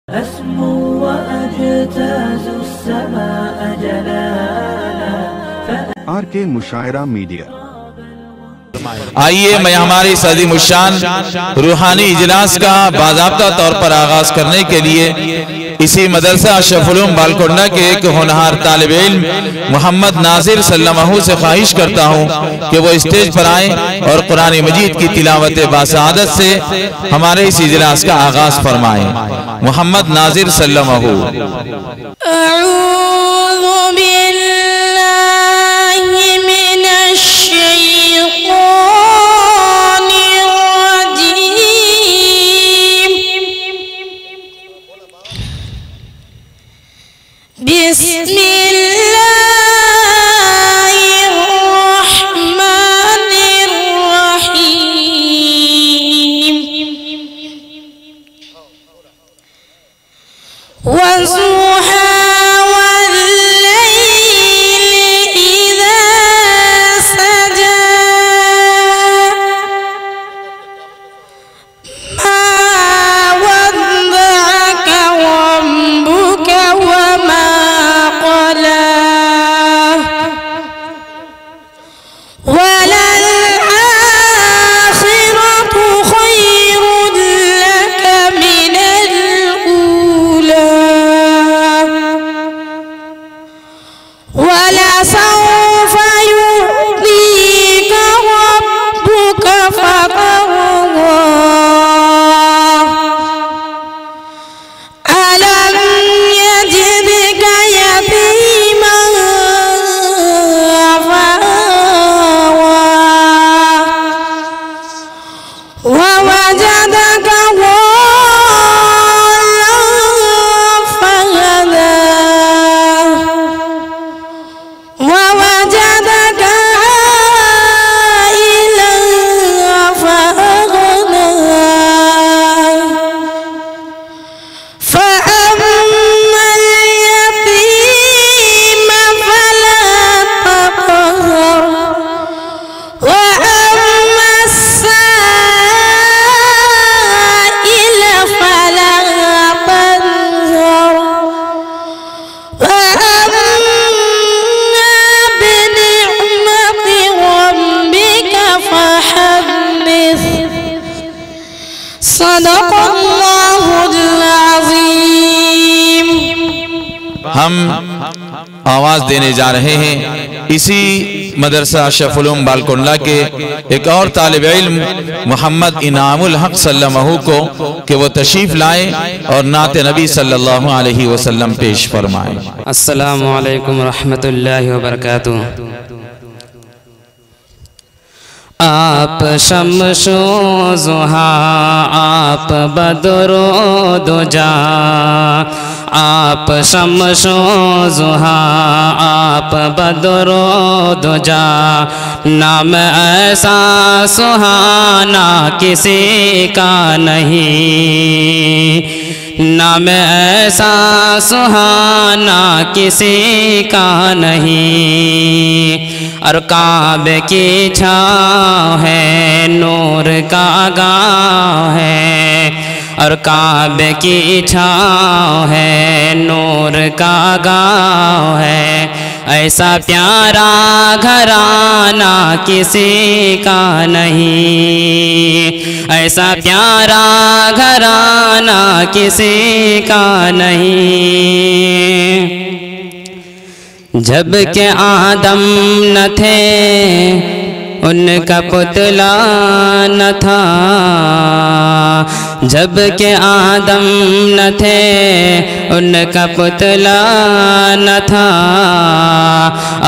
أسمو وأجتاز السماء جلالا RK مشاعرہ media. آئیے میں ہماری عظیم الشان روحانی اجلاس کا باضابطہ طور پر آغاز کرنے کے لیے اسی مدرسہ اشرف العلوم بالکنڈہ کے ایک ہونہار طالب علم محمد ناظر سلمہ سے خواہش کرتا ہوں کہ وہ اسٹیج پر آئیں اور قرآن مجید کی تلاوت باسعادت سے ہمارے اس اجلاس کا آغاز فرمائیں۔ محمد ناظر سلمہ۔ اعوذ باللہ من الشیطان الرجیم، بسم اللہ الرحمن الرحیم، وَالضُّحَى وَاللَّيْلِ إِذَا سَجَى، مَا وَدَّعَكَ رَبُّكَ وَمَا قَلَى، وَلَلْآخِرَةُ خَيْرٌ لَكَ مِنَ الْأُولَى، وَلَسَوْفَ يُعْطِيكَ رَبُّكَ فَتَرْضَى، أَلَمْ يَجِدْكَ يَتِيمًا فَآوَى، وَوَجَدَكَ ضَالًّا فَهَدَى، وَوَجَدَكَ عَائِلًا فَأَغْنَى، فَأَمَّا الْيَتِيمَ فَلَا تَقْهَرْ، وَأَمَّا السَّائِلَ فَلَا تَنْهَرْ، وَأَمَّا بِنِعْمَةِ رَبِّكَ فَحَدِّثْ۔ صدق اللہ العظیم۔ ہم آواز دینے جا رہے ہیں اسی مدرسہ اشرف العلوم بالکنڈہ کے ایک اور طالب علم محمد انعام الحق سلمہ کو کہ وہ تشریف لائیں اور نعت نبی صلی اللہ علیہ وسلم پیش فرمائیں۔ السلام علیکم ورحمۃ اللہ وبرکاتہ۔ آپ شمس و ضحیٰ، آپ بدر و دجا، آپ شمس و ضحیٰ، آپ بدر و دجا، نام ایسا سہانا کسی کا نہیں، نام ایسا سہانا کسی کا نہیں، اور کعبے کی چھاؤں ہے، نور کا گاؤں ہے، اور کعبے کی چھاؤں ہے، نور کا گاؤں ہے، ایسا پیارا گھرانہ کسی کا نہیں، ایسا پیارا گھرانہ کسی کا نہیں۔ جب کہ آدم نہ تھے ان کا پتلا نہ تھا، جب کہ آدم نہ تھے ان کا پتلا نہ تھا،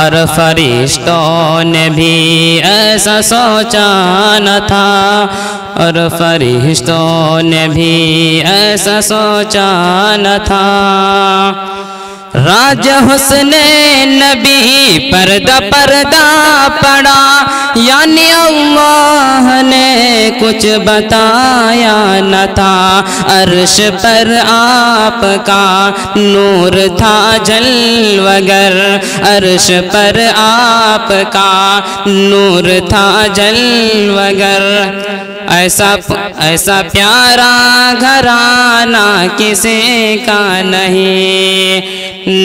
اور فرشتوں نے بھی ایسا سوچا نہ تھا، اور فرشتوں نے بھی ایسا سوچا نہ تھا۔ راج حسن نبی پردہ پردہ پڑا، یعنی اللہ نے کچھ بتایا نہ تھا، عرش پر آپ کا نور تھا جلوگر، عرش پر آپ کا نور تھا جلوگر، ایسا پیارا گھرانہ کسی کا نہیں،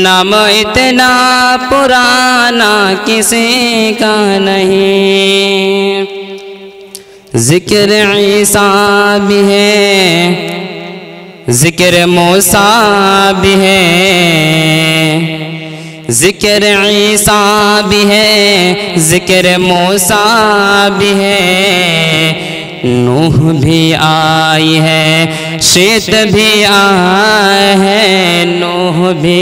نام اتنا پرانا کسی کا نہیں۔ ذکر عیسیٰ بھی ہے، ذکر موسیٰ بھی ہے، ذکر عیسیٰ بھی ہے، ذکر موسیٰ بھی ہے، نوح بھی آئی ہے، شیت بھی آئے ہیں، نوح بھی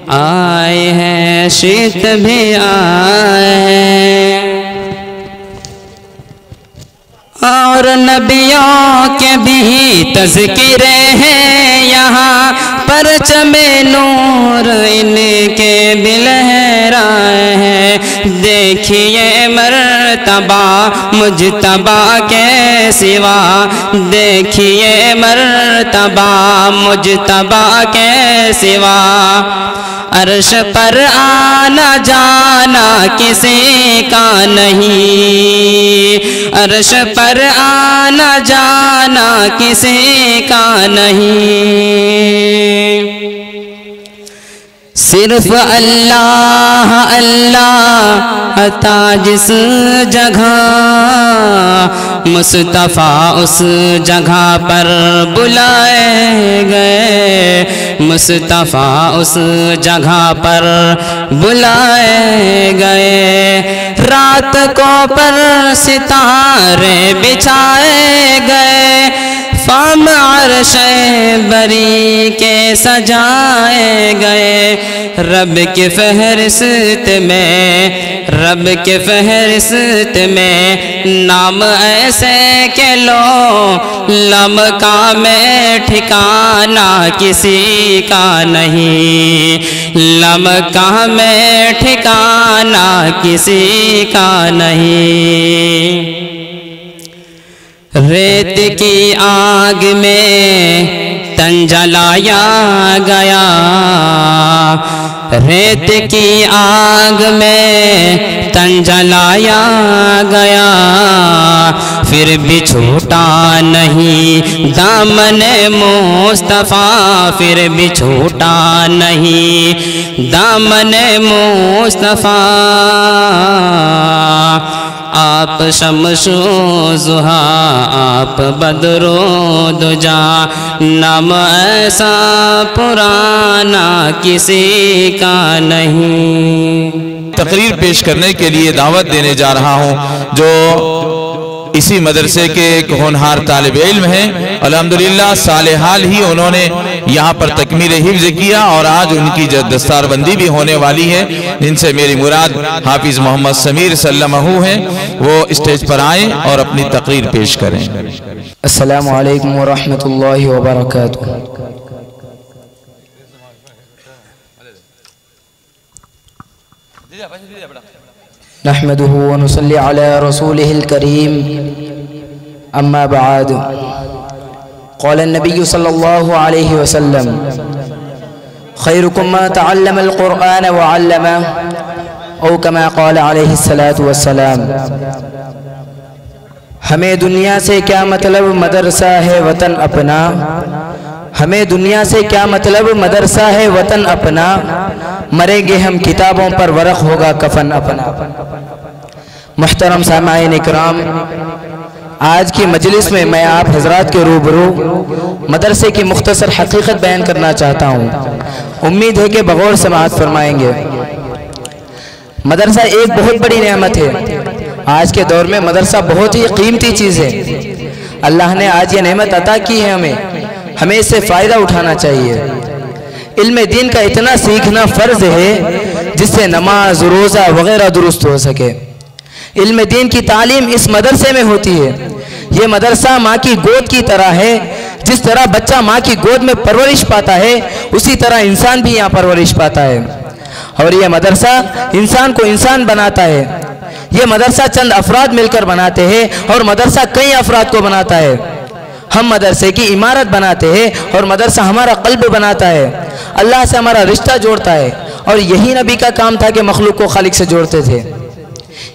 آئے ہیں، شیت بھی آئے ہیں، اور نبیوں کے بھی تذکرے ہیں یہاں، پرچم نور ان کے بھی لہرائے ہیں، دیکھیے مرتبہ مجتبی کے سوا، دیکھیے مرتبہ مجتبی کے سوا، عرش پر آنا جانا کسی کا نہیں، عرش پر آنا جانا کسی کا نہیں، صرف اللہ اللہ عطا جس جگہ، مصطفیٰ اس جگہ پر بلائے گئے، مصطفیٰ اس جگہ پر بلائے گئے، رات کو پر ستارے بچھائے گئے، فام عرش بری کے سجائے گئے، رب کی فہرست میں، رب کی فہرست میں نام ایسے کہ لو لمکہ میں ٹھکانہ کسی کا نہیں، لمکہ میں ٹھکانہ کسی کا نہیں، ریت کی آگ میں تن جلایا گیا، ریت کی آگ میں تن جلایا گیا، پھر بھی چھوٹا نہیں دامن مصطفیٰ، پھر بھی چھوٹا نہیں دامن مصطفیٰ، آپ شمس و ضحیٰ، آپ بدر و دجا، نام ایسا پرانا کسی کا نہیں۔ تقریر پیش کرنے کے لیے دعوت دینے جا رہا ہوں جو اسی مدرسے کے ایک ہونہار طالب علم ہیں، الحمدللہ سال حال ہی انہوں نے یہاں پر تکمیل حفظ کیا، اور آج ان کی دستار بندی بھی ہونے والی ہے، جن سے میری مراد حافظ محمد سمیر سلمہ ہیں، وہ اسٹیج پر آئیں اور اپنی تقریر پیش کریں۔ السلام علیکم ورحمۃ اللہ وبرکاتہ۔ نحمده ونصلي على رسوله الكريم، أما بعد، قال النبي صلى الله عليه وسلم: خيركم من تعلم القرآن وعلمه، أو كما قال عليه الصلاة والسلام۔ ہمیں دنیا سے کیا مطلب مدرسہ ہے وطن اپنا، ہمیں دنیا سے کیا مطلب مدرسہ ہے وطن اپنا، مریں گے ہم کتابوں پر ورق ہوگا کفن اپنا۔ محترم سامعین اکرام، آج کی مجلس میں میں آپ حضرات کے روبرو مدرسے کی مختصر حقیقت بیان کرنا چاہتا ہوں، امید ہے کہ بغور سماعت فرمائیں گے۔ مدرسہ ایک بہت بڑی نعمت ہے، آج کے دور میں مدرسہ بہت ہی قیمتی چیز ہے، اللہ نے آج یہ نعمت عطا کی ہے ہمیں اس سے فائدہ اٹھانا چاہیے۔ علم دین کا اتنا سیکھنا فرض ہے جس سے نماز روزہ وغیرہ درست ہو سکے۔ علم دین کی تعلیم اس مدرسے میں ہوتی ہے۔ یہ مدرسہ ماں کی گود کی طرح ہے، جس طرح بچہ ماں کی گود میں پرورش پاتا ہے اسی طرح انسان بھی یہاں پرورش پاتا ہے، اور یہ مدرسہ انسان کو انسان بناتا ہے۔ یہ مدرسہ چند افراد مل کر بناتے ہیں اور مدرسہ کئی افراد کو بناتا ہے۔ ہم مدرسے کی عمارت بناتے ہیں اور مدرسہ ہمارا قلب بناتا ہے، اللہ سے ہمارا رشتہ جوڑتا ہے، اور یہی نبی کا کام تھا کہ مخلوق کو خالق سے جوڑتے تھے۔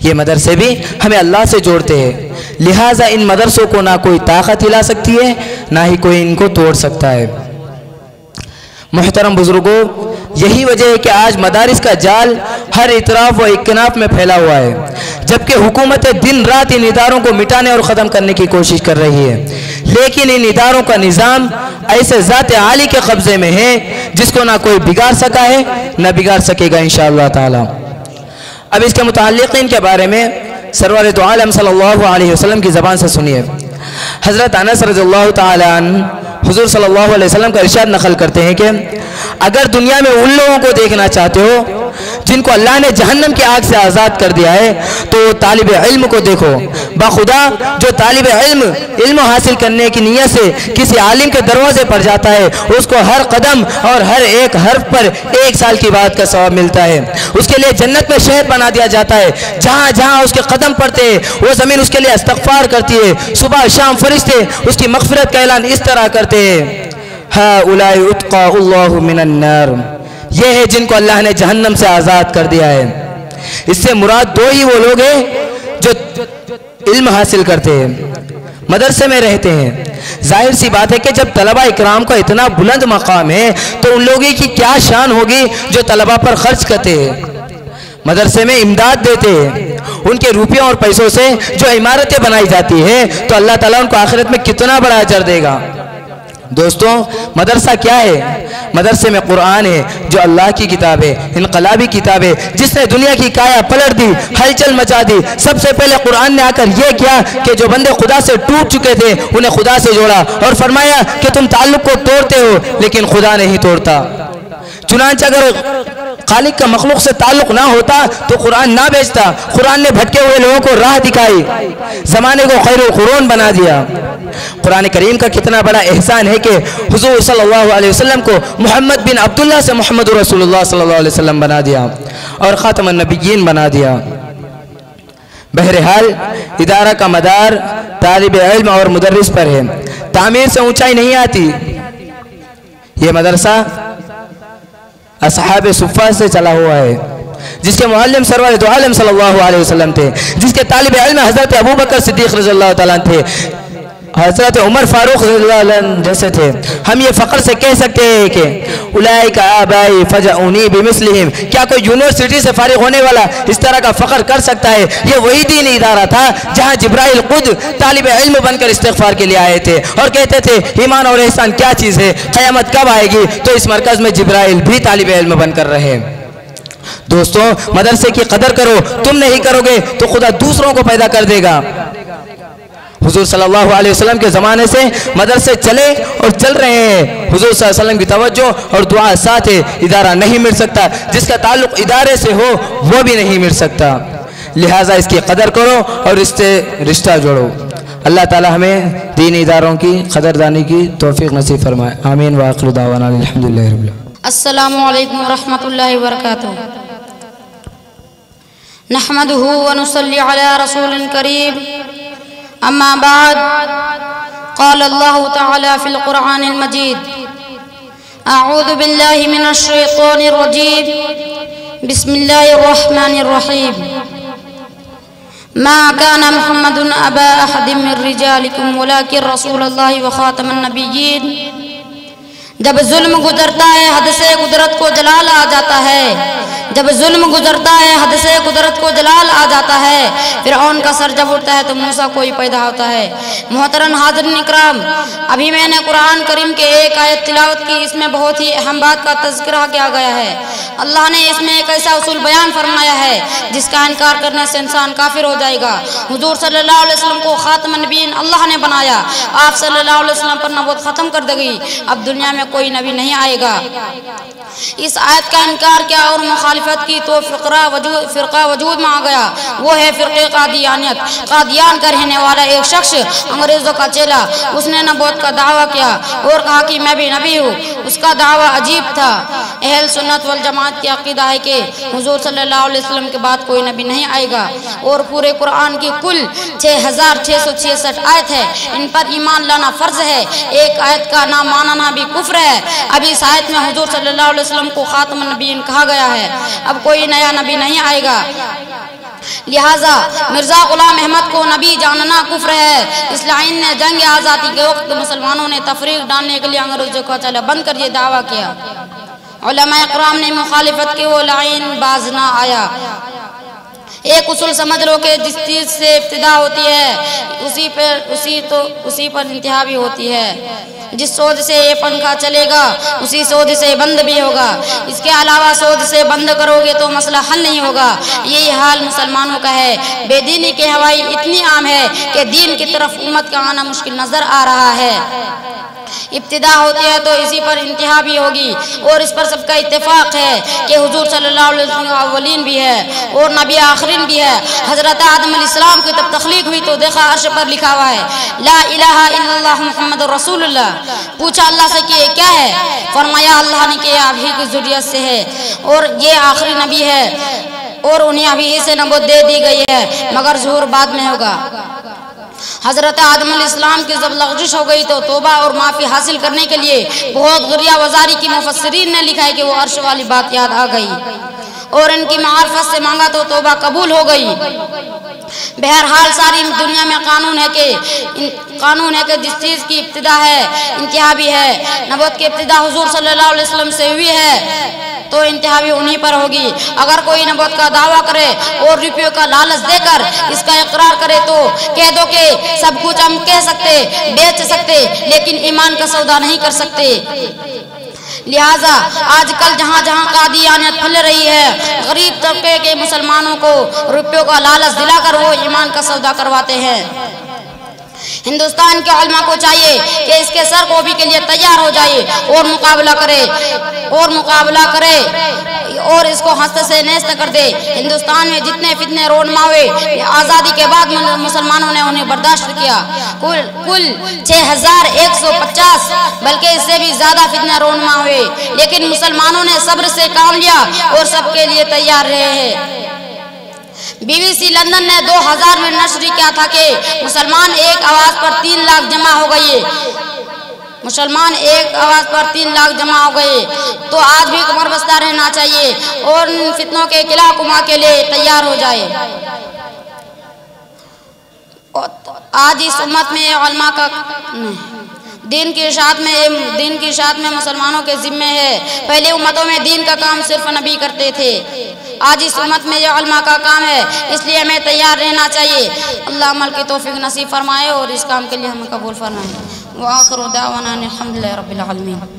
یہ مدرسے بھی ہمیں اللہ سے جوڑتے ہیں، لہٰذا ان مدرسوں کو نہ کوئی طاقت ہلا سکتی ہے نہ ہی کوئی ان کو توڑ سکتا ہے۔ محترم بزرگوں، یہی وجہ ہے کہ آج مدارس کا جال ہر اطراف و اکناف میں پھیلا ہوا ہے، جبکہ حکومت دن رات ان اداروں کو مٹانے اور ختم کرنے کی کوشش کر رہی ہے، لیکن ان اداروں کا نظام ایسے ذات عالی کے قبضے میں ہے جس کو نہ کوئی بگاڑ سکا ہے نہ بگاڑ سکے گا انشاءاللہ تعالی۔ اب اس کے متعلقین کے بارے میں سرور دو عالم صلی اللہ علیہ وسلم کی زبان سے سنیے۔ حضرت انس رضی اللہ تعالی عنہ حضور صلی اللہ علیہ وسلم کا ارشاد نقل کرتے ہیں کہ اگر دنیا میں ان لوگوں کو دیکھنا چاہتے ہو جن کو اللہ نے جہنم کی آگ سے آزاد کر دیا ہے تو طالب علم کو دیکھو، بخدا جو طالب علم حاصل کرنے کی نیت سے کسی عالم کے دروازے پر جاتا ہے اس کو ہر قدم اور ہر ایک حرف پر 1 سال کی بات کا ثواب ملتا ہے، اس کے لیے جنت میں شہر بنا دیا جاتا ہے، جہاں جہاں اس کے قدم پڑتے ہیں وہ زمین اس کے لیے استغفار کرتی ہے، صبح شام فرشتے اس کی مغفرت کا اعلان اس طرح کرتے ہیں، ہؤلاء اتقى اللہ من النار، یہ ہے جن کو اللہ نے جہنم سے آزاد کر دیا ہے۔ اس سے مراد 2 ہی وہ لوگ ہیں جو علم حاصل کرتے ہیں، مدرسے میں رہتے ہیں۔ ظاہر سی بات ہے کہ جب طلبہ اکرام کا اتنا بلند مقام ہے تو ان لوگوں کی کیا شان ہوگی جو طلبہ پر خرچ کرتے ہیں، مدرسے میں امداد دیتے ہیں، ان کے روپیوں اور پیسوں سے جو عمارتیں بنائی جاتی ہیں تو اللہ تعالیٰ ان کو آخرت میں کتنا بڑا اجر دے گا۔ دوستوں، مدرسہ کیا ہے؟ مدرسے میں قرآن ہے جو اللہ کی کتاب ہے، انقلابی کتاب ہے جس نے دنیا کی کایا پلٹ دی، ہلچل مچا دی۔ سب سے پہلے قرآن نے آ کر یہ کیا کہ جو بندے خدا سے ٹوٹ چکے تھے انہیں خدا سے جوڑا اور فرمایا کہ تم تعلق کو توڑتے ہو لیکن خدا نہیں توڑتا۔ چنانچہ اگر خالق کا مخلوق سے تعلق نہ ہوتا تو قرآن نہ بھیجتا۔ قرآن نے بھٹکے ہوئے لوگوں کو راہ دکھائی، زمانے کو خیر القرون بنا دیا۔ قرآن کریم کا کتنا بڑا احسان ہے کہ حضور صلی اللہ علیہ وسلم کو محمد بن عبداللہ سے محمد رسول اللہ صلی اللہ علیہ وسلم بنا دیا اور خاتم النبیین بنا دیا۔ بہرحال ادارہ کا مدار طالب علم اور مدرس پر ہے، تعمیر سے اونچائی نہیں آتی۔ یہ مدرسہ اصحاب صفہ سے چلا ہوا ہے، جس کے معلم سرور دو عالم صلی اللہ علیہ وسلم تھے، جس کے طالب علم حضرت ابوبکر صدیق رضی اللہ تعالیٰ تھے، حضرت عمر فاروق رضی اللہ عنہ جیسے تھے۔ ہم یہ فخر سے کہہ سکتے ہیں کہ اولئک آبائی فجعونی بمثلہم، کیا کوئی یونیورسٹی سے فارغ ہونے والا اس طرح کا فخر کر سکتا ہے؟ یہ وہی دینی ادارہ تھا جہاں جبرائیل خود طالب علم بن کر استغفار کے لیے آئے تھے اور کہتے تھے ایمان اور احسان کیا چیز ہے، قیامت کب آئے گی؟ تو اس مرکز میں جبرائیل بھی طالب علم بن کر رہے۔ دوستوں، مدرسے کی قدر کرو، تم نہیں کرو گے تو خدا دوسروں کو پیدا کر دے گا۔ حضور صلی اللہ علیہ وسلم کے زمانے سے مدرسے چلے اور چل رہے ہیں، حضور صلی اللہ علیہ وسلم کی توجہ اور دعا ساتھ ہے، ادارہ نہیں مل سکتا، جس کا تعلق ادارے سے ہو وہ بھی نہیں مل سکتا، لہٰذا اس کی قدر کرو اور اس سے رشتہ جوڑو۔ اللہ تعالی ہمیں دینی اداروں کی قدردانی کی توفیق نصیب فرمائے، آمین وآخر دعوانا الحمدللہ رب العالمین۔ السلام علیکم ورحمۃ اللہ وبرکاتہ۔ نحمده ونصلي على رسول کریم، اما بعد، قال اللہ تعالی فی القرآن المجید، اعوذ باللہ من الشیطان الرجیم، بسم اللہ الرحمن الرحیم، ما كان محمد ابا احد من رجالکم ولكن رسول اللہ وخاتم النبیین۔ جب ظلم گزرتا ہے حد سے قدرت کو جلال آ جاتا ہے، جب ظلم گزرتا ہے حد سے قدرت کو جلال آ جاتا ہے، فرعون کا سر جب اٹھتا ہے تو موسیٰ کوئی پیدا ہوتا ہے۔ محترم حاضرین اکرام، ابھی میں نے قرآن کریم کے ایک آیت تلاوت کی، اس میں بہت ہی اہم بات کا تذکرہ کیا گیا ہے۔ اللہ نے اس میں ایک ایسا اصول بیان فرمایا ہے جس کا انکار کرنے سے انسان کافر ہو جائے گا۔ حضور صلی اللہ علیہ وسلم کو خاتم النبیین اللہ نے بنایا، آپ صلی اللہ علیہ وسلم پر نبوت ختم کر دی گئی، اب دنیا میں کوئی نبی نہیں آئے گا۔ اس آیت کا انکار کیا اور مخالفت کی تو فرقہ وجود میں آ گیا، وہ ہے فرقہ قادیانیت۔ قادیان کا رہنے والا ایک شخص انگریزوں کا چیلا، اس نے نبوت کا دعویٰ کیا اور کہا کہ میں بھی نبی ہوں۔ اس کا دعویٰ عجیب تھا۔ اہل سنت والجماعت کی عقیدہ ہے کہ حضور صلی اللہ علیہ وسلم کے بعد کوئی نبی نہیں آئے گا، اور پورے قرآن کی کل 6666 آیت ہے، ان پر ایمان لانا فرض ہے، ایک آیت کا نہ ماننا بھی کفر ہے۔ اب اس آیت میں حضور صلی اللہ علیہ وسلم کو خاتم النبیین کہا گیا ہے، اب کوئی نیا نبی نہیں آئے گا، لہٰذا مرزا غلام احمد کو نبی جاننا کفر ہے۔ اس لائن نے جنگ آزادی کے وقت مسلمانوں نے تفریق ڈالنے کے لیے انگریزوں کو چلا بند کر یہ دعویٰ کیا۔ علماء اکرام نے مخالفت کی، وہ لائن باز نہ آیا۔ ایک اصول سمجھ لو کہ جس چیز سے ابتدا ہوتی ہے اسی پر انتہا بھی ہوتی ہے۔ جس سوچ سے یہ پنکھا چلے گا اسی سوچ سے بند بھی ہوگا۔ اس کے علاوہ سوچ سے بند کرو گے تو مسئلہ حل نہیں ہوگا۔ یہی حال مسلمانوں کا ہے۔ بے دینی کی ہوائی اتنی عام ہے کہ دین کی طرف امت کا آنا مشکل نظر آ رہا ہے۔ ابتدا ہوتی ہے تو اسی پر انتہا بھی ہوگی، اور اس پر سب کا اتفاق ہے کہ حضور صلی اللہ علیہ وسلم اولین بھی ہے اور نبی آخرین بھی ہے۔ حضرت آدم علیہ السلام کی تب تخلیق ہوئی تو دیکھا عرش پر لکھا ہوا ہے لا الہ الا اللہ محمد رسول اللہ۔ پوچھا اللہ سے کہ یہ کیا ہے؟ فرمایا اللہ نے کہ آپ ہی کی ذریت سے ہے اور یہ آخری نبی ہے اور انہیں ابھی سے نبوت دے دی گئی ہے، مگر ظہور بعد میں ہوگا۔ حضرت آدم علیہ السلام کی جب لغزش ہو گئی تو توبہ اور معافی حاصل کرنے کے لیے بہت غریہ وزاری کی مفسرین نے لکھا ہے کہ وہ عرش والی بات یاد آ گئی اور ان کی معرفت سے مانگا تو توبہ قبول ہو گئی۔ بہرحال ساری دنیا میں قانون ہے کہ جس چیز کی ابتدا ہے انتہا بھی ہے۔ نبوت کی ابتدا حضور صلی اللہ علیہ وسلم سے ہوئی ہے تو انتہا بھی انہی پر ہوگی۔ اگر کوئی نبوت کا دعویٰ کرے اور روپیوں کا لالچ دے کر اس کا اقرار کرے تو کہہ دو کہ سب کچھ ہم کہہ سکتے، بیچ سکتے، لیکن ایمان کا سودا نہیں کر سکتے۔ لہٰذا آج کل جہاں جہاں قادیانیت پھیل رہی ہے، غریب طبقے کے مسلمانوں کو روپیوں کا لالچ دلا کر وہ ایمان کا سودا کرواتے ہیں۔ ہندوستان کے علماء کو چاہیے کہ اس کے سرکوبی کے لیے تیار ہو جائے اور مقابلہ کرے اور اس کو ہست سے نیست کر دے۔ ہندوستان میں جتنے فتنے رونما ہوئے آزادی کے بعد مسلمانوں نے انہیں برداشت کیا، کل 6150 بلکہ اس سے بھی زیادہ فتنے رونما ہوئے، لیکن مسلمانوں نے صبر سے کام لیا اور سب کے لیے تیار رہے ہیں۔ BBC لندن نے 2000 میں نشر کیا تھا کہ مسلمان ایک آواز پر 3 لاکھ جمع ہو گئے۔ مسلمان ایک آواز پر 3 لاکھ جمع ہو گئے تو آج بھی کمر بستہ رہنا چاہیے اور ان فتنوں کے قلعہ کما کے لیے تیار ہو جائے۔ آج اس امت میں علماء کا دین کی اشاعت میں مسلمانوں کے ذمے ہے۔ پہلے امتوں میں دین کا کام صرف نبی کرتے تھے، آج اس امت میں یہ علماء کا کام ہے، اس لیے ہمیں تیار رہنا چاہیے۔ اللہ عمل کی توفیق نصیب فرمائے اور اس کام کے لیے ہمیں قبول فرمائے۔ وآخر دعوانا الحمدللہ رب العالمین۔